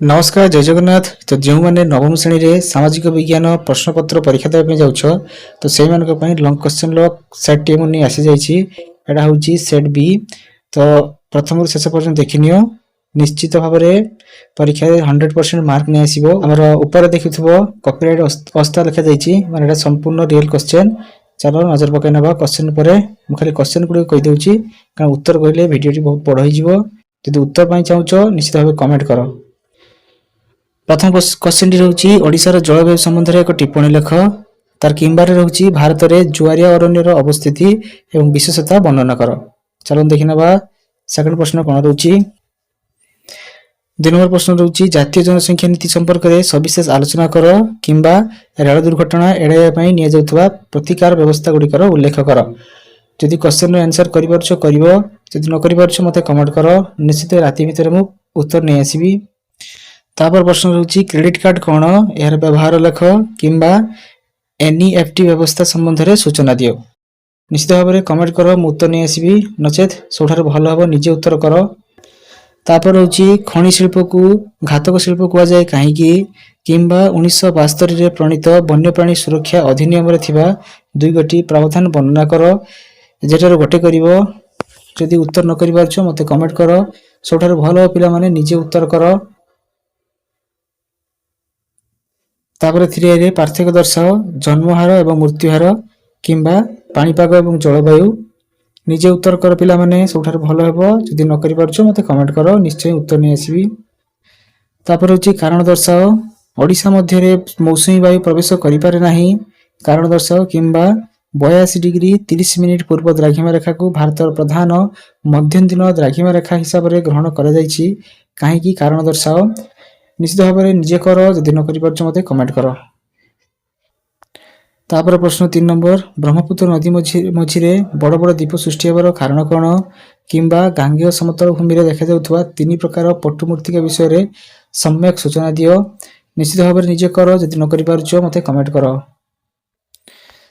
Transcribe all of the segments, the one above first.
नमस्कार जय जगन्नाथ। तो जो मैंने नवम श्रेणी रे सामाजिक विज्ञान प्रश्नपत्र परीक्षा देवा जाउछ तो से मानक पई लॉन्ग क्वेश्चन लो सेट टी मुनि आसी जाईछि। एटा होउछि सेट बी। तो प्रथम शेष पर्यंत देखिनियो। निश्चित भाव में परीक्षा 100% मार्क नहीं आसीबो। हमर ऊपर देखिथबो कॉपीराइट अवस्था लिखा जाईछि माने एटा संपूर्ण रियल क्वेश्चन। चलो नजर पकाई नबा क्वेश्चन परे। मु खाली क्वेश्चन गुडी कहि देउछि कारण उत्तर कहले वीडियो बहुत बड़ होई जिवो। यदि उत्तर पई चाहूछो निश्चित भाव कमेंट करो। प्रथम क्वेश्चन टी रहउछि ओडिशार जलवायु संबंध रे एक टिप्पणी लेख। तार किंबारे रहउछि भारत रे जुआरिया अरण्यर अवस्थिति एवं विशेषता वर्णन कर। चलो देखिनबा सेकंड प्रश्न कोन रहउछि। 2 नंबर प्रश्न रहउछि जातीय जनसंख्या नीति संपर्क रे सविशेष आलोचना कर किंबा रेल दुर्घटना एड़ाया पई निया जाउथबा प्रतिकार व्यवस्था गुडी कर उल्लेख कर। जदि क्वेश्चन रो आंसर करि परछो करिवो, जदि न करि परछो मते कमेंट करो। निश्चित राति भितर मु उत्तर नै आसीबी। तापर प्रश्न रहउछि क्रेडिट कार्ड कोन यार व्यवहार लेख किंबा एनईएफटी व्यवस्था संबंध रे सूचना दियो। निश्चित भाव में कमेंट करो मु उत्तर नै आसीबी नचेत सोठार भलो हबो निजे उत्तर करो। तापर रहउछि खनि शिल्प को घातक शिल्प कुआ जाय काहे कि किंबा 1972 रे प्रणीत वन्यप्राणी सुरक्षा अधिनियम रे थिबा दुई गोटी प्रावधान वर्णना करो। जेटार गोटे करिवो। जदि उत्तर न करि परछो मते कमेंट करो। सोठार भलो पिला माने निजे उत्तर करो। तापर 3 रे पार्थक्य दर्शाओ जन्म हार एवं मृत्यु हार किंबा पाणीपाग एवं जलवायु। निजे उत्तर कर पिला माने सबठार भलो हेबो। जदि न करि परछो मते कमेंट करो निश्चय उत्तर नै आसीबी। तापर होछि कारण दर्शाओ ओडिशा मध्य रे मौसुमी वायु प्रवेश करि पारे नाही। कारण दर्शाओ किंबा 82 डिग्री 30 मिनिट पूर्व द्राघिमा रेखा को भारतर प्रधान मध्यम दिन द्राघिमा रेखा हिसाब रे ग्रहण करा जायछि काहे कि कारण दर्शाओ। निश्चित भाव में निजे करो। जदि न करि परछो मते कमेंट करो। तापर प्रश्न 3 नंबर ब्रह्मपुत्र नदी मझी रे बड़ बड़ द्वीप सृष्टि हेबार कारण कोन किंबा गांगेय समतल भूमि रे देखा जाउथबा 3 प्रकार पट्टमूर्तिका विषय रे सम्यक सूचना दियो। निश्चित भाव में निजे करो। जदि न करि परछो मते कमेंट करो।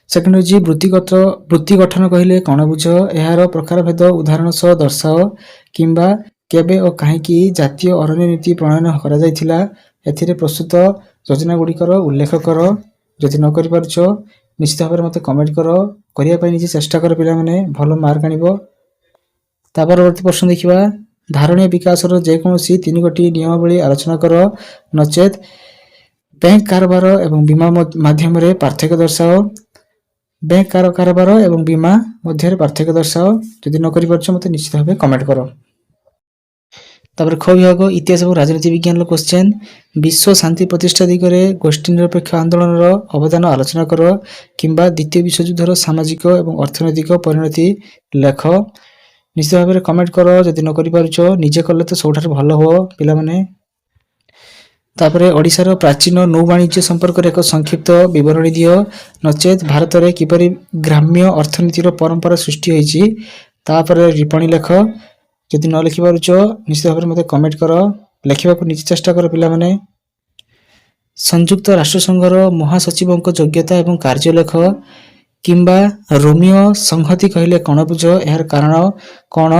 सेकंड होछि वृत्ति गठन कहिले कोन बुझो एहार प्रकार भेद उदाहरण सह दर्शाओ किंबा केबे और काहेकि जातीय अरण्य नीति प्रणयन करा जायथिला एथिरे प्रस्तुत योजना गुडी करो उल्लेख करो। जदि न करि परछो निश्चित भाव में मते कमेंट करो। करिया पई निजे चेष्टा कर पिला माने भलो मार्क आनिबो। तापरवर्ती प्रश्न देखिबा धारणीय विकास रो जे कोनोसी 3 गोटी नियमावली आलोचना करो नचेत बैंक कारोबार एवं बीमा माध्यम रे पार्थक्य दर्शाओ। बैंक कारोबार एवं बीमा मध्य रे पार्थक्य दर्शाओ। जदि न करि परछो मते निश्चित भाव कमेंट करो। तापर ख विभाग इतिहास और राजनीति विज्ञान क्वेश्चन विश्व शांति प्रतिष्ठा दिगरे गोष्ठी निरपेक्ष आंदोलन रो अवदान आलोचना करो किंबा द्वितीय विश्वयुद्ध रो सामाजिक एवं अर्थनैतिक परिणति लेख। निश्चित भाव में कमेंट करो। जदि न करि परछो निजे करले तो सबठार भलो हो पिला माने। तापरे ओडिसा रो प्राचीन नौ वाणिज्य संपर्क रे एक संक्षिप्त विवरणी दियो नचेत भारत रे किपरि ग्राम्य अर्थनीति रो परंपरा सृष्टि होईची तापरे टिप्पणी लेख। जदि न लिखि परछो निश्चित भाव में मते कमेंट करो। लिखिबा को निजे चेष्टा करो पिला माने। संयुक्त राष्ट्र संघ रो महासचिवक योग्यता एवं कार्य लेख किंबा रोमियो संहति कहले कोन बुझो एहार कारण कोन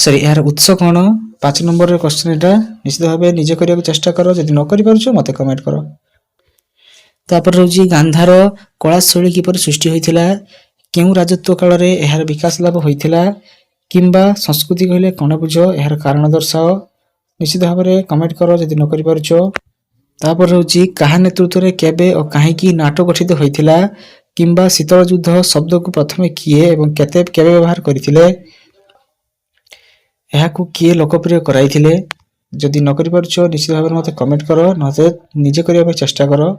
एहार उत्स कोन। 5 नंबर रे क्वेश्चन एटा निश्चित भाव निजे करिया चेष्टा करो। जदि न करि परछो मते कमेंट करो। तापर रहउछि गांधार कला शैली किपर सृष्टि होइथिला केउ राजत्व काल रे एहार विकास लाभ होइथिला किंबा संस्कृति कहले कोन बुझो एहार कारण दर्शाओ। निश्चित भाव में कमेंट करो। जदि न करि परछो तापर रहउछि काहा नेतृत्व रे केबे और काहेकि नाटक गठित होइथिला किंबा शीतल युद्ध शब्द को प्रथमे किए एवं केते केबे व्यवहार करिथिले एहा को किए लोकप्रिय कराइथिले। जदि न करि परछो निश्चित भाव में मते कमेंट करो नचे निजे करिया पे चेष्टा करो।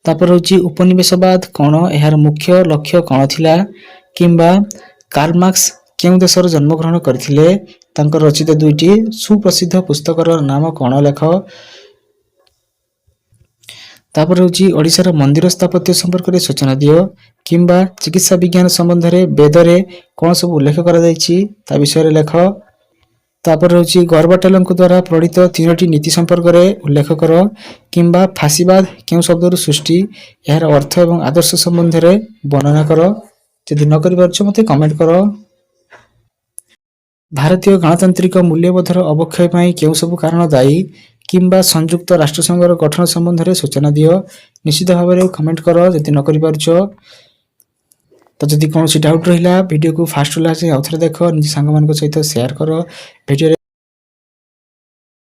तापर रहउछि उपनिवेशवाद कोन एहार मुख्य लक्ष्य कोन थिला किंबा कार्ल मार्क्स केउ देशर जन्म ग्रहण करथिले तांकर रचित दुईटी सुप्रसिद्ध पुस्तकर नाम कोन लेख। तापर रहउछि ओडिसा रो मंदिर स्थापत्य संपर्क रे सूचना दियो किंबा चिकित्सा विज्ञान संबंध रे वेद रे कोन सब उल्लेख करा जायछि ता विषय रे लेख। तापर रहउछि गौरबाटलंक द्वारा प्रणीत 3टी नीति संपर्क रे उल्लेख करो किंबा फासीवाद केउ शब्द रो सृष्टि एहार अर्थ एवं आदर्श संबंध रे वर्णना करो। जदि न करि परछो मते कमेंट करो। ଭାରତୀୟ ଗଣତାନ୍ତ୍ରିକ ମୂଲ୍ୟବୋଧର ଅବକ୍ଷୟ ପାଇଁ କେଉଁ ସବୁ କାରଣ ଦାୟୀ କିମ୍ବା ସଂଯୁକ୍ତ ରାଷ୍ଟ୍ରସଂଘର ଗଠନ ସମ୍ବନ୍ଧରେ ସୂଚନା ଦିଅ। ନିଶ୍ଚିତ ଭାବରେ କମେଣ୍ଟ କର ଯଦି ନ କରିପାରୁଛ। ତ ଯଦି କୌଣସି ଡାଉଟ୍ ରହିଲା ଭିଡ଼ିଓକୁ ଫାଷ୍ଟରୁ ଲାଷ୍ଟ ଯାଏଁ ଆଉଥରେ ଦେଖ, ନିଜ ସାଙ୍ଗମାନଙ୍କ ସହିତ ସେୟାର କର। ଭିଡ଼ିଓରେ